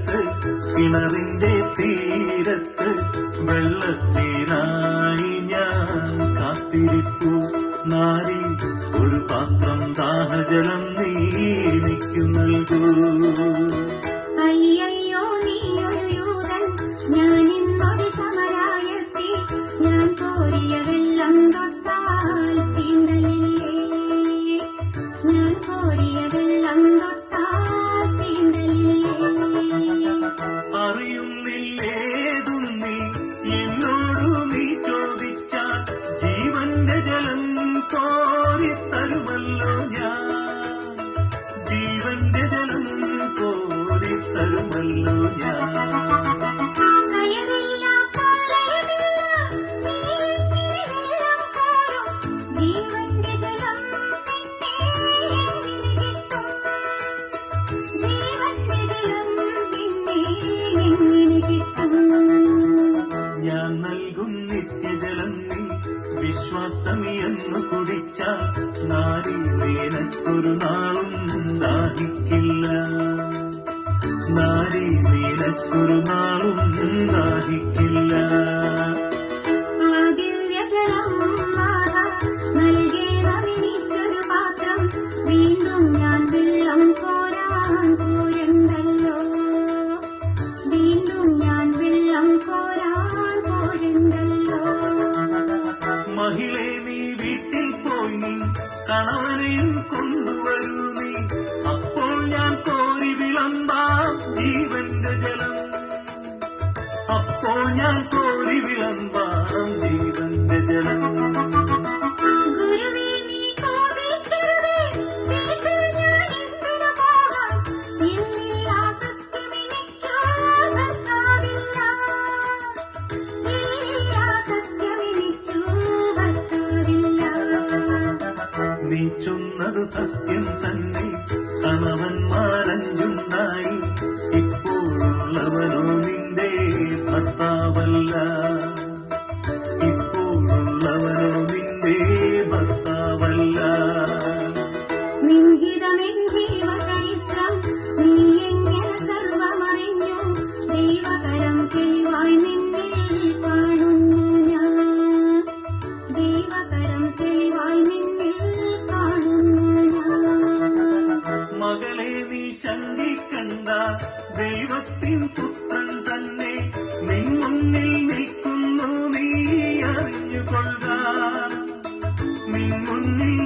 തീരത്ത് കിണറിന്റെ തീരത്ത് വെള്ളത്തിനായി ഞാൻ കാത്തിരിപ്പു നാരി ഒരു പാത്രം ദാഹജലം നീ എനിക്കു നൽകൂ. അയ്യോ നീയൊരു യൂതൻ, ഞാൻ ഇന്നൊരു ശമരായെത്തി, ഞാൻ കോരിയ വെള്ളം തൊട്ടാൽ തീണ്ടലില്ലേ, ഞാൻ കോരിയ വെള്ളം തൊട്ടാൽ തീണ്ടലില്ലേ. അറിയുന്നില്ലേതും നീ എന്നോടു നീ ചോദിച്ചാൽ ജീവന്റെ ജലം കോരിത്തരുമല്ലോ ഞാൻ, ജീവന്റെ ജലം കോരിത്തരുമല്ലോ ഞാൻ. കയറില്ല പ്രളയമില്ല, നീ എങ്ങനെ വെള്ളം കോരും, ജീവന്റെ ജലം പിന്നെ എങ്ങനെ കിട്ടും, ജീവന്റെ ജലം പിന്നെ എങ്ങനെ കിട്ടും. ഞാൻ നൽകും നിത്യജലം നീ വിശ്വാസമിയെന്നു കുടിച്ചാൽ നാരി നിനക്കൊരു നാളും ദാഹിക്കില്ല, നാരി നിനക്കൊരു നാളും ദാഹിക്കില്ല. ആ ദിവ്യജലം നാഥാ നൽകേണമെനിക്കൊരു പാത്രം, വീണ്ടും ഞാൻ വെള്ളം കോരാൻ പോരണ്ടല്ലോ, വീണ്ടും ഞാൻ വെള്ളം കോരാൻ പോരണ്ടല്ലോ. മഹിളെ നീ വീട്ടിൽ പോയി നീ കണവനെയും കൊണ്ടുവരൂ നീ, അപ്പോൾ ഞാൻ കോരി വിളമ്പാം ജീവന്റെ ജലം, അപ്പോൾ ഞാൻ കോരി വിളമ്പാം ജീവന്റെ ജലം. ഗുരുവേ നീ കോപിക്കരുതേ, വീട്ടിൽ ഞാൻ എന്തിനു പോകാം, ഇല്ലില്ല സത്യമെനിക്കു ഭർത്താവില്ല, ഇല്ലില്ല സത്യമെനിക്കു ഭർത്താവില്ല. നീ ചൊന്നതു സത്യം തന്നെ, കണവന്മാരഞ്ചുണ്ടായി, ഇപ്പോഴുള്ളവനോ നിന്റെ ഭർത്താവല്ല, ഇപ്പോഴുള്ളവനോ നിന്റെ ഭർത്താവല്ല. നിൻഹിതമെൻ ജീവചരിത്രം, നീ എങ്ങനെ സർവമറിഞ്ഞു, ദൈവകരം തെളിവായി നിന്നിൽ കാണുന്നു ഞാൻ, ദൈവകരം തെളിവായി നിന്നിൽ കാണുന്നു ഞാൻ. മകളെ നീ ശങ്കിക്കണ്ട, ദൈവത്തിൻ പുത്രൻ തന്നെ നിൻ മുന്നിൽ നിൽക്കുന്നു, നീ അറിഞ്ഞുകൊള്ളുക, നിൻ മുന്നിൽ